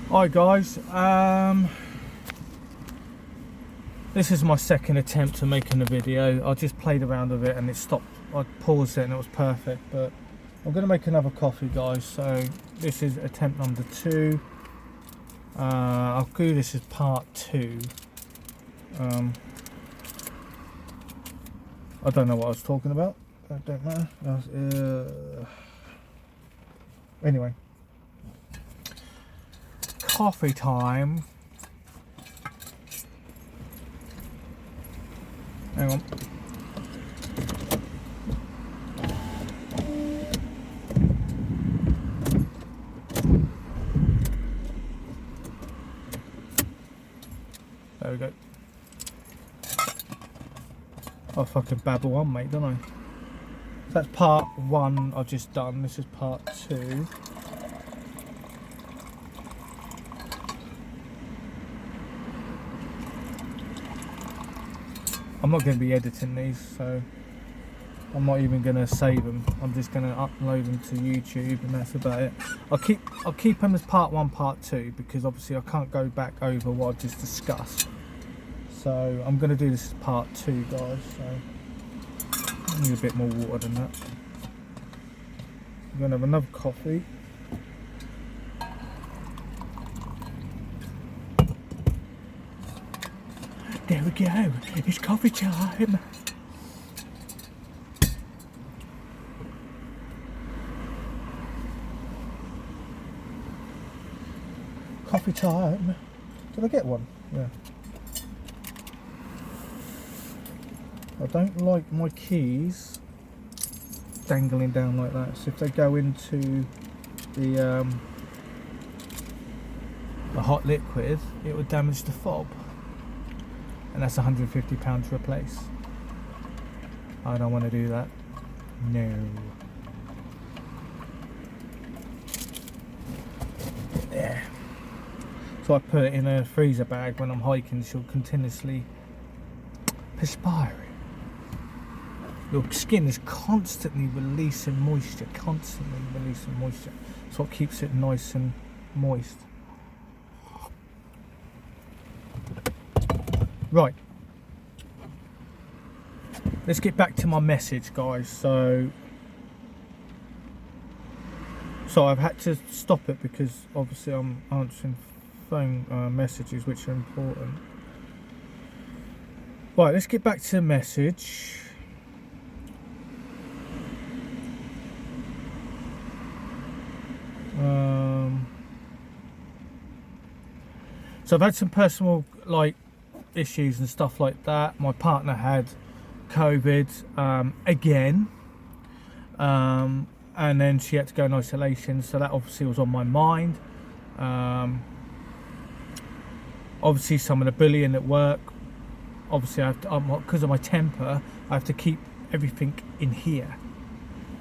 Hi guys, this is my second attempt at making a video. I just played around with it and it stopped. I paused it and it was perfect, but I'm going to make another coffee, guys. So this is attempt number 2. I'll do this as part 2. I don't know what I was talking about. That don't matter. Anyway, coffee time. Hang on. There we go. I fucking babble on, mate, don't I? That's part 1 I've just done. This is part 2. I'm not going to be editing these, so I'm not even going to save them. I'm just going to upload them to YouTube, and that's about it. I'll keep them as part 1, part 2, because obviously I can't go back over what I've just discussed. So I'm going to do this as part 2, guys. So I need a bit more water than that. I'm going to have another coffee. There we go, it's coffee time. Coffee time. Did I get one? Yeah. I don't like my keys dangling down like that, so if they go into the hot liquid, it would damage the fob. And that's £150 to replace. I don't want to do that. No. There. So I put it in a freezer bag when I'm hiking, so she'll continuously perspire. Your skin is constantly releasing moisture, That's what keeps it nice and moist. Right, let's get back to my message, guys. So I've had to stop it because obviously I'm answering phone messages which are important. Right, let's get back to the message. So I've had some personal issues and stuff like that. My partner had COVID again, and then she had to go in isolation, so that obviously was on my mind. Obviously some of the bullying at work, obviously I have to, because of my temper, I have to keep everything in here,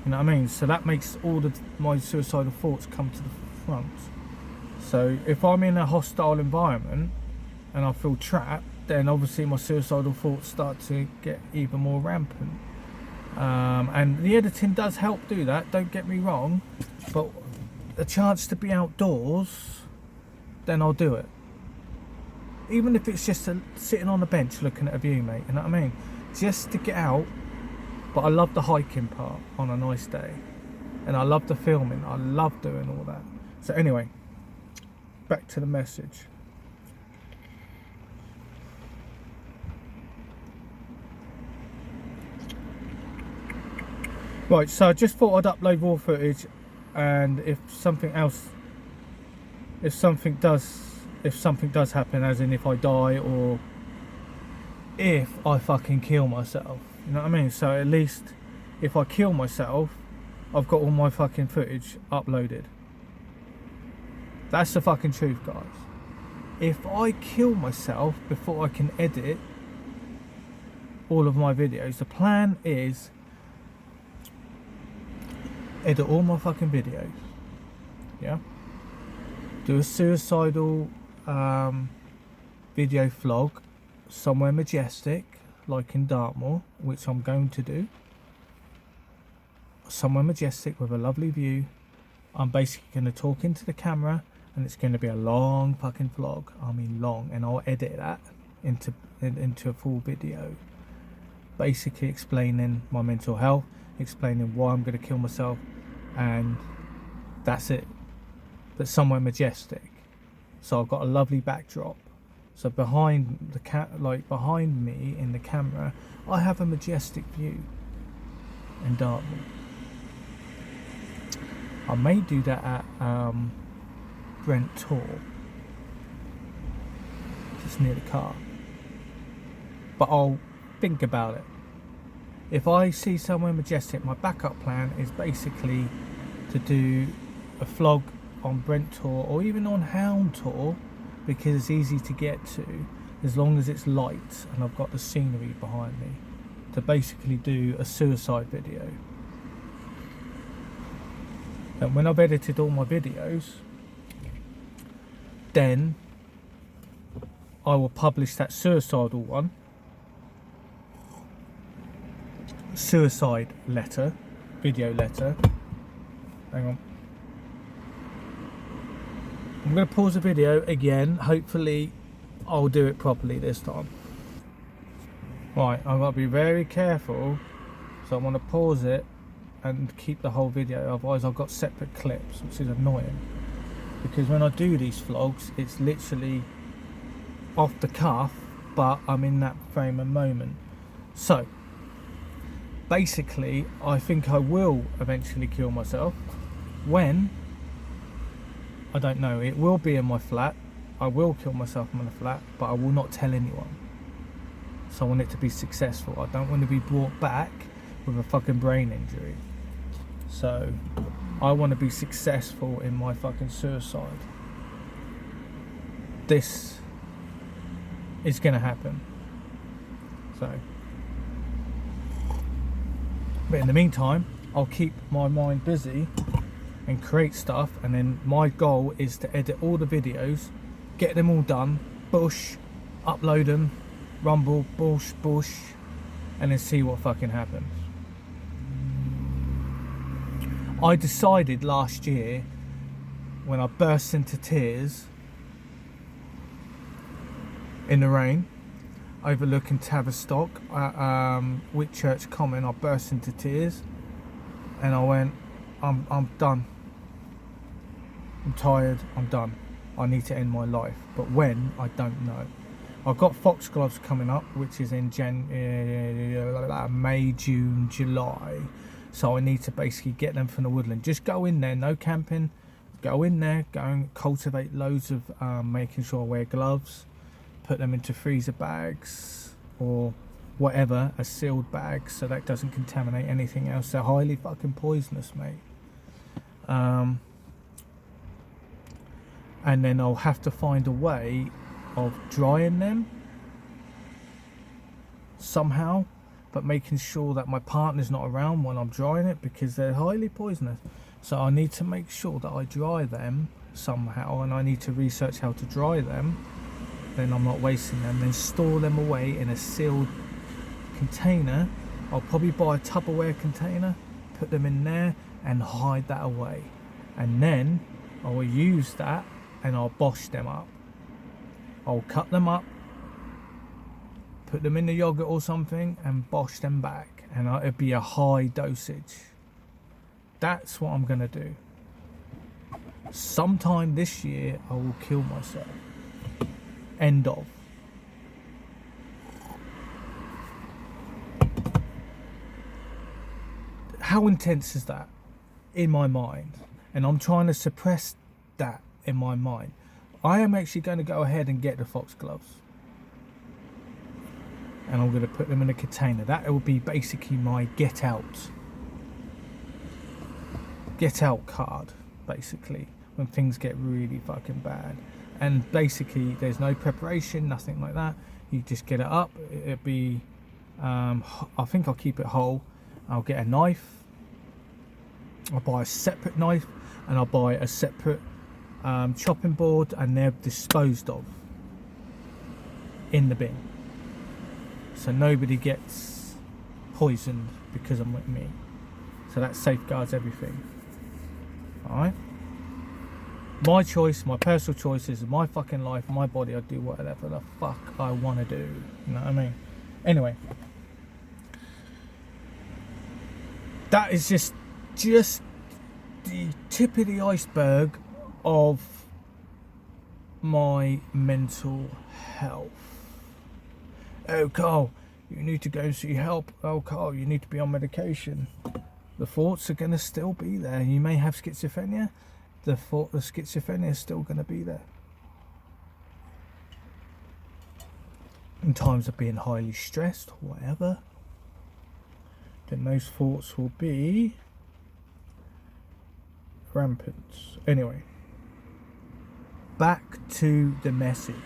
you know what I mean? So that makes all of my suicidal thoughts come to the front. So if I'm in a hostile environment and I feel trapped, then obviously my suicidal thoughts start to get even more rampant. And the editing does help do that, don't get me wrong, but a chance to be outdoors, then I'll do it. Even if it's just sitting on a bench looking at a view, mate, you know what I mean? Just to get out. But I love the hiking part on a nice day. And I love the filming, I love doing all that. So anyway, back to the message. Right, so I just thought I'd upload raw footage, and if something does happen, as in if I die or if I fucking kill myself, you know what I mean? So at least if I kill myself, I've got all my fucking footage uploaded. That's the fucking truth, guys. If I kill myself before I can edit all of my videos, the plan is edit all my fucking videos, yeah, do a suicidal video vlog somewhere majestic, like in Dartmoor, which I'm going to do, somewhere majestic with a lovely view. I'm basically going to talk into the camera and it's going to be a long fucking vlog. I mean long, and I'll edit that into a full video, basically explaining my mental health, explaining why I'm going to kill myself, and that's it. But somewhere majestic. So I've got a lovely backdrop. So behind behind me in the camera, I have a majestic view in Dartmoor. I may do that at Brent Tor, just near the car. But I'll think about it. If I see somewhere majestic, my backup plan is basically to do a vlog on Brent Tor or even on Hound Tor, because it's easy to get to as long as it's light and I've got the scenery behind me, to basically do a suicide video. And when I've edited all my videos, then I will publish that suicidal one, suicide letter, video letter. Hang on. I'm going to pause the video again. Hopefully I'll do it properly this time. Right, I've got to be very careful. So I want to pause it and keep the whole video. Otherwise I've got separate clips, which is annoying. Because when I do these vlogs, it's literally off the cuff, but I'm in that frame of moment. So, basically, I think I will eventually kill myself. When? I don't know. It will be in my flat. I will kill myself in my flat, but I will not tell anyone. So I want it to be successful. I don't want to be brought back with a fucking brain injury. So I want to be successful in my fucking suicide. This is going to happen. So, but in the meantime, I'll keep my mind busy and create stuff, and then my goal is to edit all the videos, get them all done, upload them, rumble, bush, and then see what fucking happens. I decided last year, when I burst into tears in the rain, overlooking Tavistock at Whitchurch Common, I burst into tears, and I went, I'm done. I'm tired, I'm done. I need to end my life. But when, I don't know. I've got foxgloves coming up, which is in May, June, July. So I need to basically get them from the woodland. Just go in there, no camping. Go in there, go and cultivate loads of, making sure I wear gloves. Put them into freezer bags or whatever, a sealed bag, so that doesn't contaminate anything else. They're highly fucking poisonous, mate. And then I'll have to find a way of drying them somehow, but making sure that my partner's not around when I'm drying it, because they're highly poisonous. So I need to make sure that I dry them somehow, and I need to research how to dry them, then I'm not wasting them, then store them away in a sealed container. I'll probably buy a Tupperware container, put them in there and hide that away, and then I will use that and I'll bosh them up. I'll cut them up, put them in the yogurt or something and bosh them back, and it'll be a high dosage. That's what I'm gonna do. Sometime this year I will kill myself. End of. How intense is that in my mind? And I'm trying to suppress that in my mind. I am actually going to go ahead and get the foxgloves, and I'm going to put them in a container. That will be basically my get out card, basically, when things get really fucking bad. And basically there's no preparation, nothing like that. You just get it up. It'll be I think I'll keep it whole. I'll get a knife, I'll buy a separate knife, and I'll buy a separate chopping board, and they're disposed of in the bin, so nobody gets poisoned because I'm with me. So that safeguards everything. Alright, my choice, my personal choice is my fucking life, my body. I do whatever the fuck I want to do. You know what I mean? Anyway, that is just the tip of the iceberg of my mental health. Oh, Carl, you need to go and see help. Oh, Carl, you need to be on medication. The thoughts are going to still be there. You may have schizophrenia. The thought of schizophrenia is still going to be there. In times of being highly stressed, whatever, then those thoughts will be rampant. Anyway, back to the message.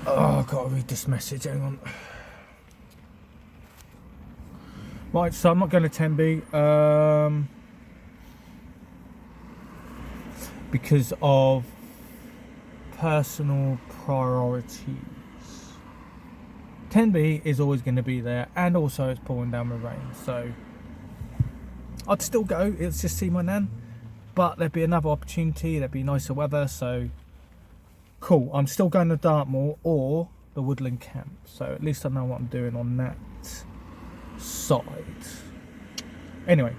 Oh, I've got to read this message. Hang on. Right, so I'm not going to 10B because of personal priorities. 10B is always going to be there, and also it's pouring down with rain, so I'd still go. It's just see my nan, but there'd be another opportunity. There'd be nicer weather, so cool. I'm still going to Dartmoor or the Woodland Camp, so at least I know what I'm doing on that side. Anyway,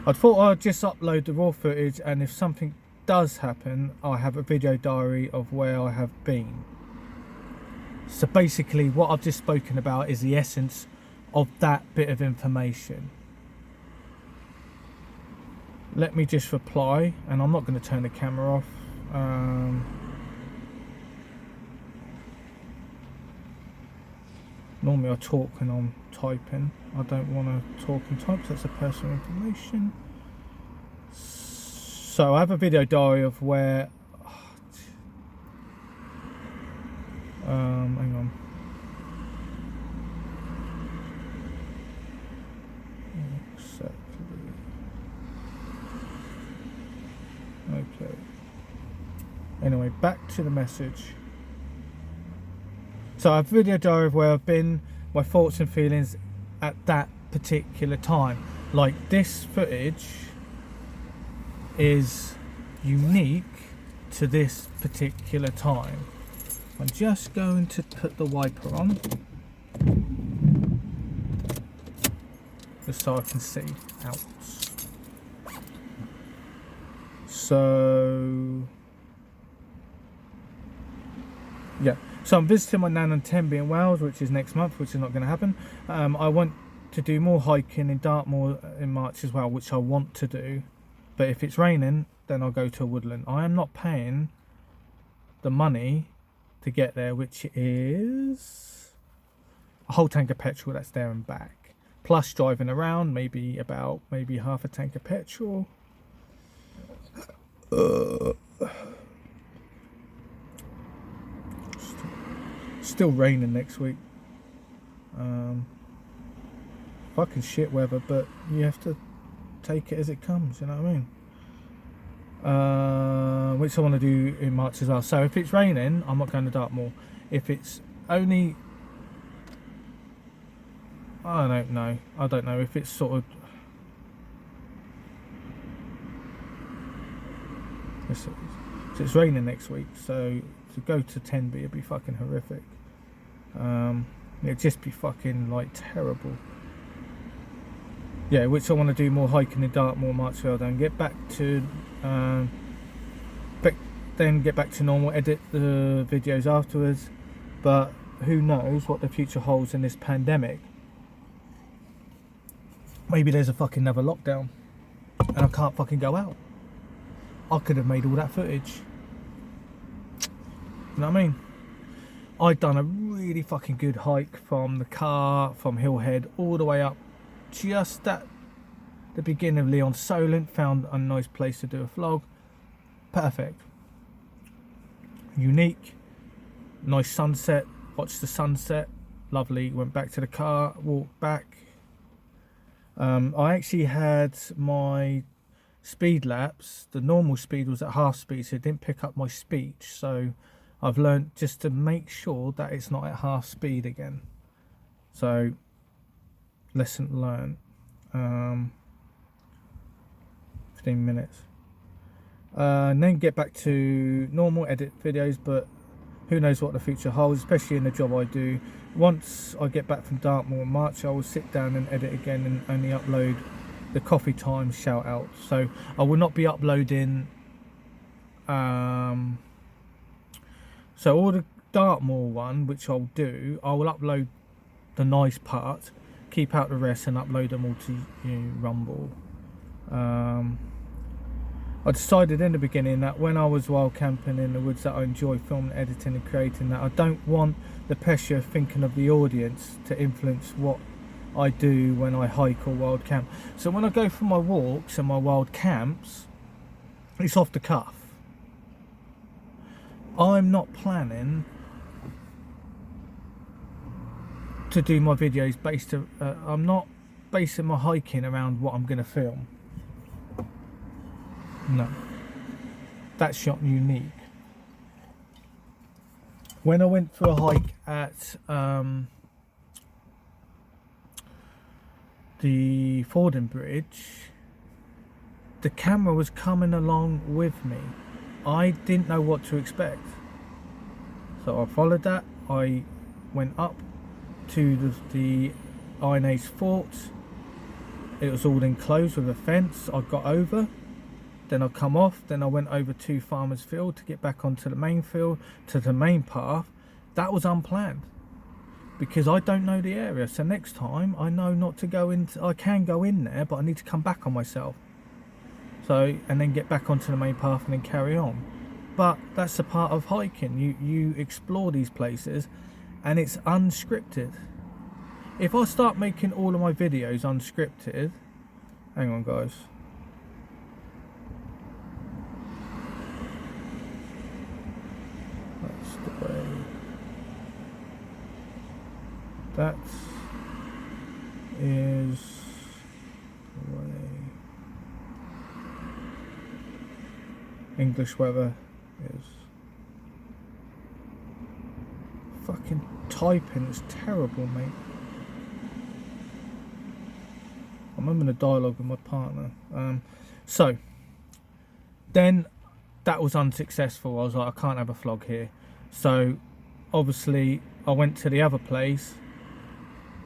I thought I'd just upload the raw footage, and if something does happen, I have a video diary of where I have been. So basically what I've just spoken about is the essence of that bit of information. Let me just reply, and I'm not going to turn the camera off. Normally I talk when I'm typing. I don't want to talk and type, so that's a personal information. So I have a video diary of where hang on. Okay. Anyway, back to the message. So I have a video diary of where I've been, my thoughts and feelings at that particular time. Like, this footage is unique to this particular time. I'm just going to put the wiper on just so I can see out. So yeah, so I'm visiting my nan and Tenby in Wales, which is next month, which is not going to happen. I want to do more hiking in Dartmoor in March as well, which I want to do, but if it's raining, then I'll go to a Woodland. I am not paying the money to get there, which is a whole tank of petrol that's there and back, plus driving around, maybe half a tank of petrol. Still raining next week. Fucking shit weather, but you have to take it as it comes, you know what I mean? Which I want to do in March as well. So if it's raining, I'm not going to Dartmoor. If it's only, I don't know if it's sort of, so it's raining next week, so to go to Tenby it'd be fucking horrific. It'd just be fucking like terrible. Yeah, which I want to do more hiking in Dartmoor, Marchfield, and get back to get back to normal, edit the videos afterwards. But who knows what the future holds in this pandemic? Maybe there's a fucking another lockdown and I can't fucking go out. I could have made all that footage. You know what I mean? I'd done a really fucking good hike from the car, from Hillhead, all the way up just at the beginning of Leon Solent. Found a nice place to do a vlog. Perfect. Unique. Nice sunset. Watched the sunset. Lovely. Went back to the car, walked back. I actually had my speed laps, the normal speed was at half speed, so it didn't pick up my speech, so I've learned just to make sure that it's not at half speed again. So lesson learned. 15 minutes. And then get back to normal, edit videos, but who knows what the future holds, especially in the job I do. Once I get back from Dartmoor in March, I will sit down and edit again and only upload the coffee time shout out. So I will not be uploading so all the Dartmoor one, which I'll do, I will upload the nice part, keep out the rest, and upload them all to Rumble. I decided in the beginning that when I was wild camping in the woods that I enjoy filming, editing and creating, that I don't want the pressure of thinking of the audience to influence what I do when I hike or wild camp. So when I go for my walks and my wild camps, it's off the cuff. I'm not planning to do my videos based I'm not basing my hiking around what I'm going to film. No, that's not unique. When I went for a hike at the Fordham Bridge, the camera was coming along with me. I didn't know what to expect, so I followed that. I went up to the Iron Age fort. It was all enclosed with a fence. I got over. Then I come off, then I went over to Farmer's Field to get back onto the main field, to the main path. That was unplanned because I don't know the area. So next time I know not to go in. I can go in there, but I need to come back on myself. So, and then get back onto the main path and then carry on. But that's the part of hiking. You explore these places and it's unscripted. If I start making all of my videos unscripted, hang on guys. That is the way English weather is. Fucking typing is terrible, mate. I'm having a dialogue with my partner. So then that was unsuccessful. I was like, I can't have a vlog here. So obviously I went to the other place.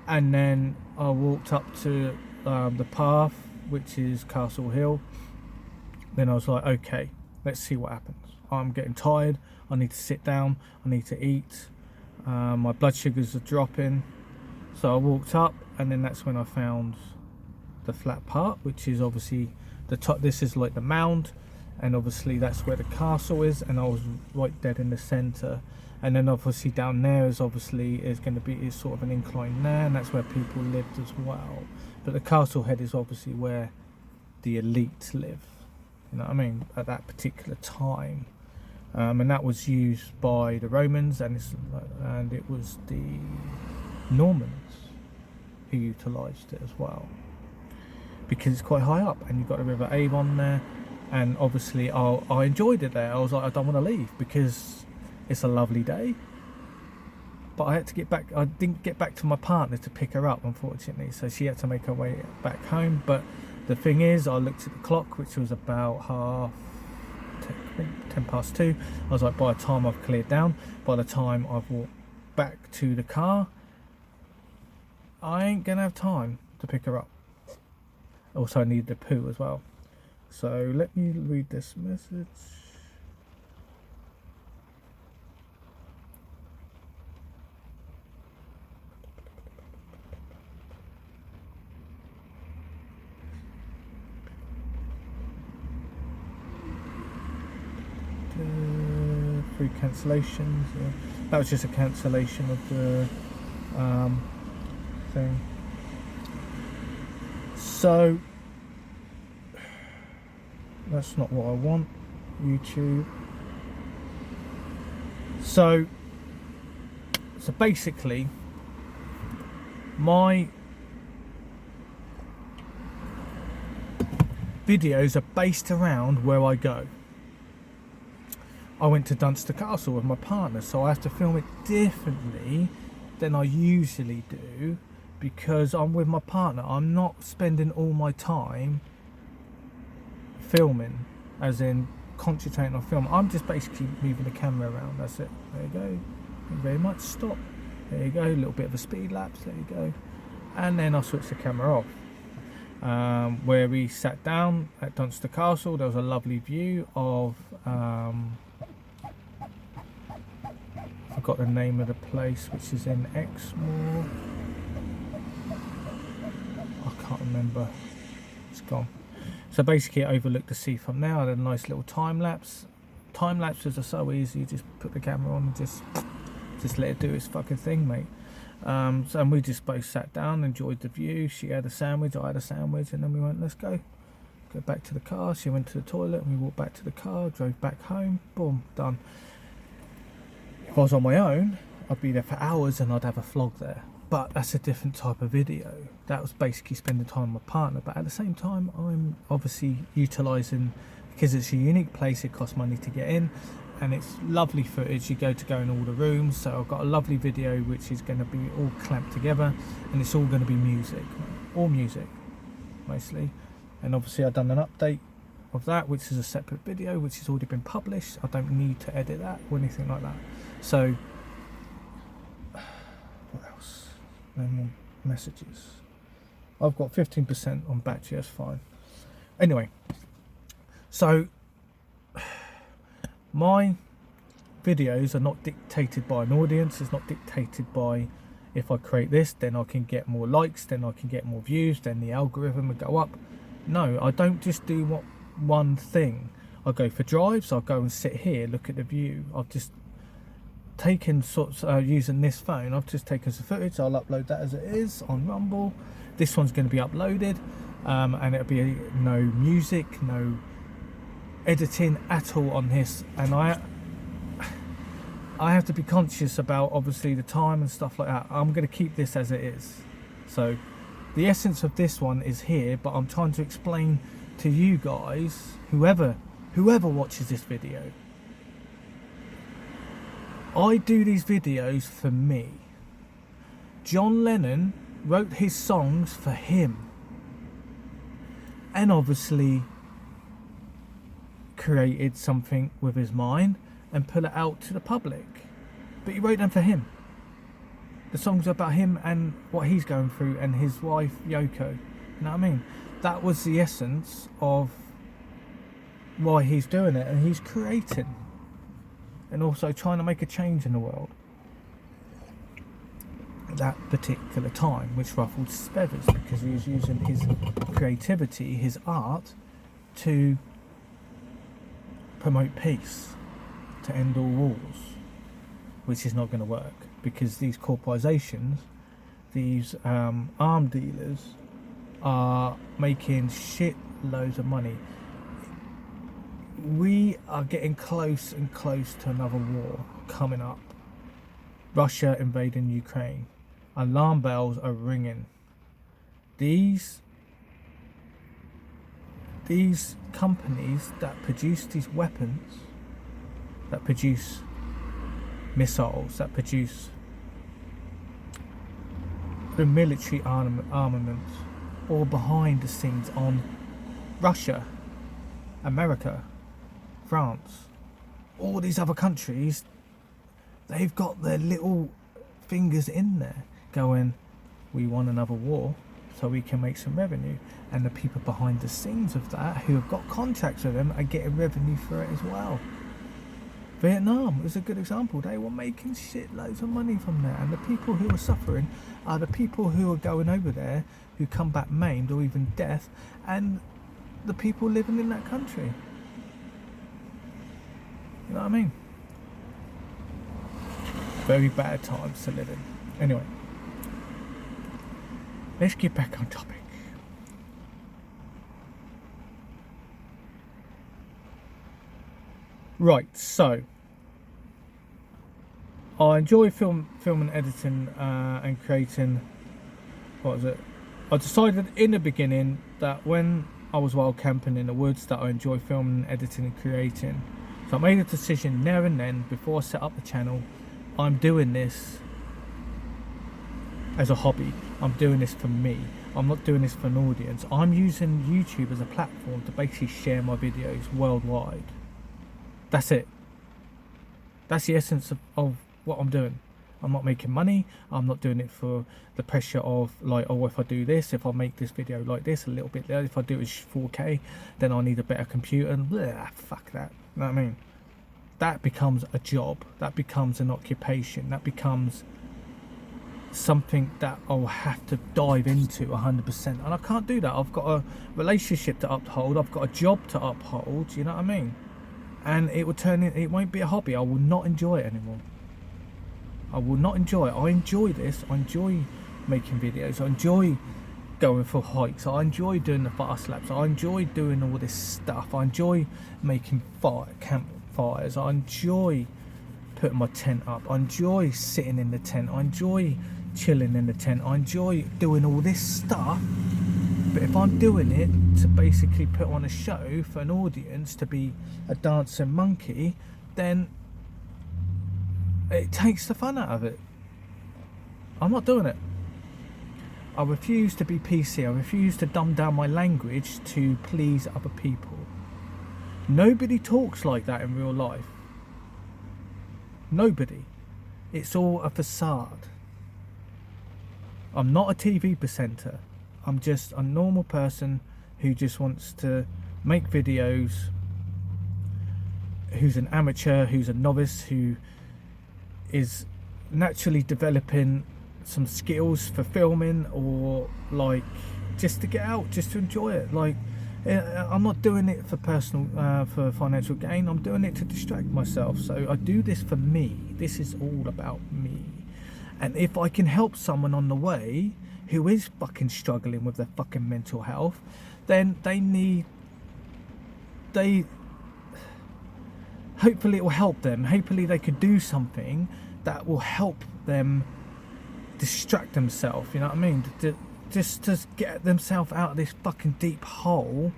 And then I walked up to the path, which is Castle Hill. Then I was like, okay, let's see what happens. I'm getting tired. I need to sit down. I need to eat. My blood sugars are dropping. So I walked up, and then that's when I found the flat part, which is obviously the top. This is like the mound, and obviously that's where the castle is. And I was right dead in the centre. And then obviously down there is going to be sort of an incline there, and that's where people lived as well. But the castle head is obviously where the elite live, you know what I mean, at that particular time. And that was used by the Romans, and it was the Normans who utilised it as well, because it's quite high up, and you've got the River Avon there. And obviously I enjoyed it there. I was like, I don't want to leave because it's a lovely day, but I had to get back. I didn't get back to my partner to pick her up, unfortunately, so she had to make her way back home. But the thing is, I looked at the clock, which was about 10 past 2. I was like, by the time I've cleared down, by the time I've walked back to the car, I ain't gonna have time to pick her up. Also, I need the poo as well. So let me read this message. Free cancellations. Yeah. That was just a cancellation of the thing. So that's not what I want. YouTube. So basically, my videos are based around where I go. I went to Dunster Castle with my partner, so I have to film it differently than I usually do, because I'm with my partner. I'm not spending all my time filming, as in concentrating on film. I'm just basically moving the camera around. That's it. There you go. Thank you very much. Stop. There you go. A little bit of a speed lapse. There you go. And then I'll switch the camera off. Where we sat down at Dunster Castle, there was a lovely view of I forgot the name of the place, which is in Exmoor. I can't remember. It's gone. So basically, it overlooked the sea from there. I had a nice little time lapse. Time lapses are so easy. You just put the camera on and just let it do its fucking thing, mate. And we just both sat down, enjoyed the view. She had a sandwich, I had a sandwich, and then we went, let's go back to the car. She went to the toilet, and we walked back to the car, drove back home. Boom, done. If I was on my own, I'd be there for hours and I'd have a vlog there. But that's a different type of video. That was basically spending time with my partner. But at the same time, I'm obviously utilising, because it's a unique place, it costs money to get in. And it's lovely footage. You go in all the rooms. So I've got a lovely video which is going to be all clamped together. And it's all going to be music. All music, mostly. And obviously I've done an update of that, which is a separate video, which has already been published. I don't need to edit that or anything like that. So, what else? No more messages. I've got 15% on battery, that's fine. Anyway, so my videos are not dictated by an audience. It's not dictated by, if I create this, then I can get more likes, then I can get more views, then the algorithm will go up. No, I don't just do one thing. I go for drives, I'll go and sit here, look at the view. I've just taken using this phone, I've just taken some footage. I'll upload that as it is on Rumble. This one's going to be uploaded, and it'll be no music, no editing at all on this. And I have to be conscious about obviously the time and stuff like that. I'm going to keep this as it is. So the essence of this one is here, but I'm trying to explain to you guys, whoever watches this video, I do these videos for me. John Lennon wrote his songs for him, and obviously created something with his mind and put it out to the public, but he wrote them for him. The songs are about him and what he's going through, and his wife Yoko. You know what I mean? That was the essence of why he's doing it, and he's creating and also trying to make a change in the world at that particular time, which ruffled his feathers, because he was using his creativity, his art, to promote peace, to end all wars, which is not going to work, because these corporations, these arms dealers, are making shit loads of money. We are getting close and close to another war coming up. Russia invading Ukraine. Alarm bells are ringing. These companies that produce these weapons, that produce missiles, that produce the military armaments, all behind the scenes on Russia, America, France, all these other countries, they've got their little fingers in there going, we want another war so we can make some revenue. And the people behind the scenes of that, who have got contracts with them, are getting revenue for it as well. Vietnam is a good example. They were making shitloads of money from there, and the people who are suffering are the people who are going over there, who come back maimed or even death, and the people living in that country. You know what I mean? Very bad times to live in. Anyway, let's get back on topic. Right, so I enjoy film and editing and creating. What was it? I decided in the beginning that when I was wild camping in the woods, that I enjoy filming, editing and creating. So I made a decision there and then, before I set up the channel, I'm doing this as a hobby. I'm doing this for me. I'm not doing this for an audience. I'm using YouTube as a platform to basically share my videos worldwide. That's it. That's the essence of what I'm doing. I'm not making money. I'm not doing it for the pressure of like, oh, if I do this, if I make this video like this a little bit there, if I do it 4K, then I need a better computer. And blah, fuck that. You know what I mean? That becomes a job. That becomes an occupation. That becomes something that I'll have to dive into 100%. And I can't do that. I've got a relationship to uphold. I've got a job to uphold. You know what I mean? And it will turn in, it won't be a hobby. I will not enjoy it anymore. I will not enjoy it. I enjoy this. I enjoy making videos. I enjoy going for hikes. I enjoy doing the fast laps. I enjoy doing all this stuff. I enjoy making campfires. I enjoy putting my tent up. I enjoy sitting in the tent. I enjoy chilling in the tent. I enjoy doing all this stuff. But if I'm doing it to basically put on a show for an audience, to be a dancing monkey, then it takes the fun out of it. I'm not doing it. I refuse to be PC. I refuse to dumb down my language to please other people. Nobody talks like that in real life. Nobody. It's all a facade. I'm not a TV presenter. I'm just a normal person who just wants to make videos, who's an amateur, who's a novice, who is naturally developing some skills for filming, or like just to get out, just to enjoy it. Like, I'm not doing it for personal, for financial gain. I'm doing it to distract myself. So I do this for me. This is all about me. And if I can help someone on the way who is fucking struggling with their fucking mental health, then hopefully it will help them. Hopefully they could do something that will help them distract themselves, you know what I mean? Just to get themselves out of this fucking deep hole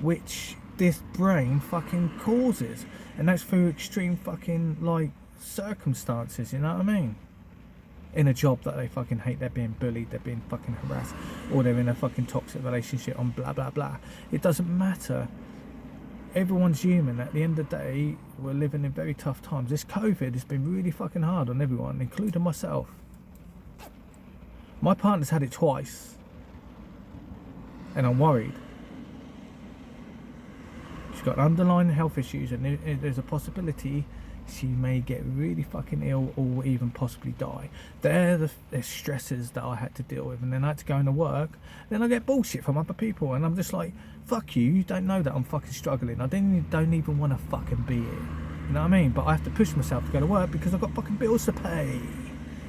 which this brain fucking causes. And that's through extreme fucking like circumstances, you know what I mean? In a job that they fucking hate, they're being bullied, they're being fucking harassed, or they're in a fucking toxic relationship on blah blah blah. It doesn't matter. Everyone's human. At the end of the day, we're living in very tough times. This COVID has been really fucking hard on everyone, including myself. My partner's had it twice, and I'm worried. She's got underlying health issues, and there's a possibility she may get really fucking ill or even possibly die. They're the stresses that I had to deal with, and then I had to go into work. Then I get bullshit from other people, and I'm just like, fuck you, you don't know that I'm fucking struggling. I don't even want to fucking be it. You know what I mean? But I have to push myself to go to work because I've got fucking bills to pay. You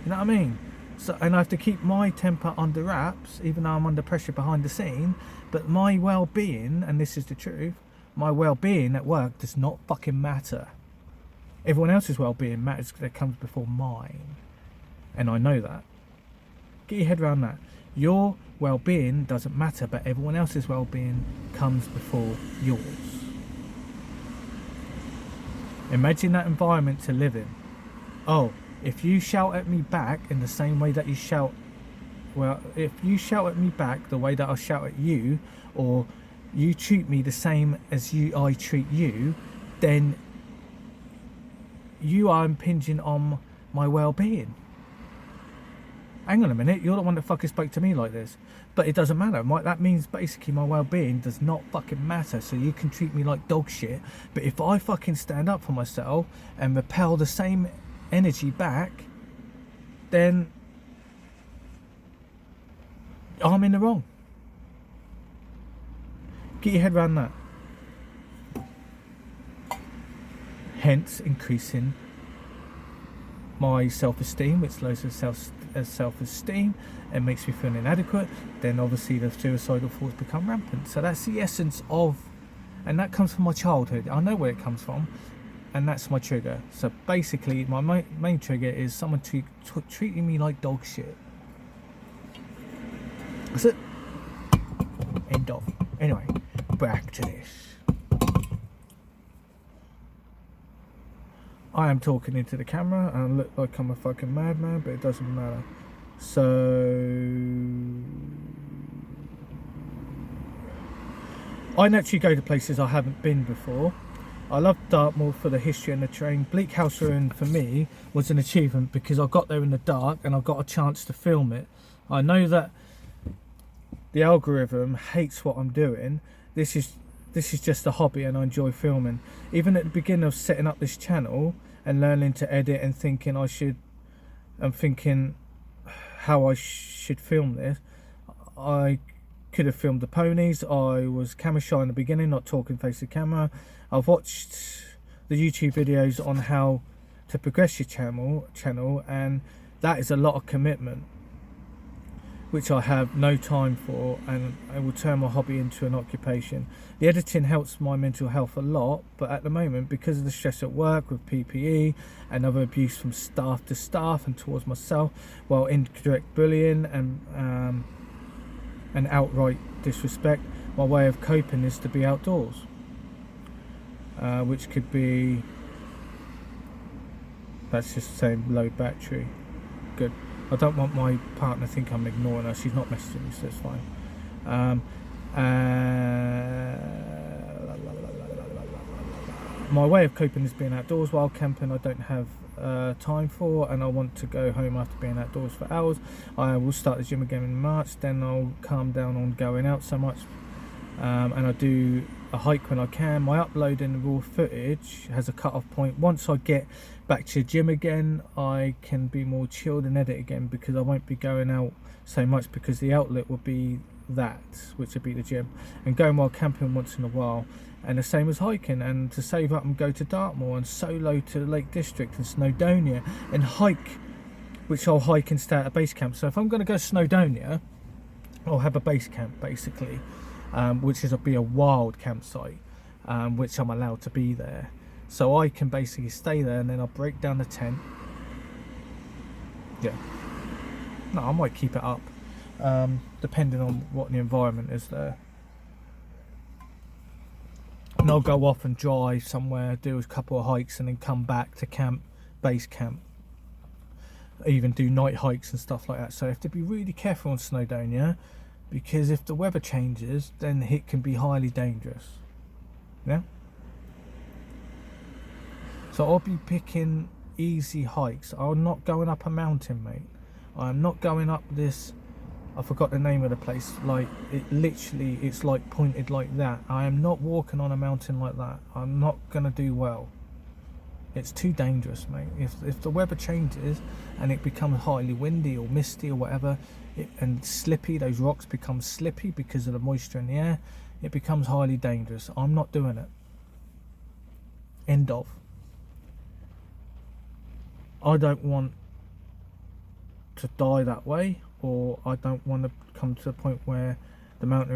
know what I mean? So, and I have to keep my temper under wraps, even though I'm under pressure behind the scene. But my well-being, and this is the truth, my well-being at work does not fucking matter. Everyone else's well-being matters, that comes before mine. And I know that. Get your head around that. Your well-being doesn't matter, but everyone else's well-being comes before yours. Imagine that environment to live in. Oh, if you shout at me back in the same way that you shout, well, if you shout at me back the way that I shout at you, or you treat me the same as I treat you, then you are impinging on my well-being. Hang on a minute, you're the one that fucking spoke to me like this. But it doesn't matter. That means basically my well-being does not fucking matter. So you can treat me like dog shit. But if I fucking stand up for myself and repel the same energy back, then I'm in the wrong. Get your head around that. Hence increasing my self-esteem, which lowers self-esteem and makes me feel inadequate. Then obviously the suicidal thoughts become rampant. So that's the essence of, and that comes from my childhood. I know where it comes from, and that's my trigger. So basically my main trigger is someone treating me like dog shit. That's it. End of. Anyway, back to this. I am talking into the camera and I look like I'm a fucking madman, but it doesn't matter. So I naturally go to places I haven't been before. I love Dartmoor for the history and the terrain. Bleak House Ruin for me was an achievement because I got there in the dark and I got a chance to film it. I know that the algorithm hates what I'm doing. This is just a hobby and I enjoy filming. Even at the beginning of setting up this channel and learning to edit and thinking how I should film this, I could have filmed the ponies. I was camera shy in the beginning, not talking face to camera. I've watched the YouTube videos on how to progress your channel, and that is a lot of commitment, which I have no time for, and I will turn my hobby into an occupation. The editing helps my mental health a lot, but at the moment, because of the stress at work with PPE and other abuse from staff to staff and towards myself, while indirect bullying and outright disrespect, my way of coping is to be outdoors, which could be, that's just saying low battery. Good. I don't want my partner to think I'm ignoring her. She's not messaging me, so it's fine. My way of coping is being outdoors. While camping I don't have time for, and I want to go home after being outdoors for hours. I will start the gym again in March, then I'll calm down on going out so much, and I do a hike when I can. My uploading raw footage has a cut-off point. Once I get back to the gym again, I can be more chilled and edit again, because I won't be going out so much, because the outlet will be that, which would be the gym, and going while camping once in a while. And the same as hiking, and to save up and go to Dartmoor and solo to the Lake District and Snowdonia and hike, which I'll hike and stay at a base camp. So if I'm going to go to Snowdonia, I'll have a base camp basically, which is be a wild campsite, which I'm allowed to be there. So I can basically stay there, and then I'll break down the tent. Yeah. No, I might keep it up, depending on what the environment is there. And I'll go off and drive somewhere, do a couple of hikes, and then come back to camp, base camp. Even do night hikes and stuff like that. So I have to be really careful on Snowdonia, because if the weather changes, then it can be highly dangerous. Yeah. So I'll be picking easy hikes. I'm not going up a mountain, mate. I'm not going up this, I forgot the name of the place, like it literally, it's like pointed like that. I am not walking on a mountain like that. I'm not gonna do well. It's too dangerous, mate. If the weather changes and it becomes highly windy or misty or whatever, and slippy, those rocks become slippy because of the moisture in the air, it becomes highly dangerous. I'm not doing it. End of. I don't want to die that way, or I don't want to come to the point where the mountain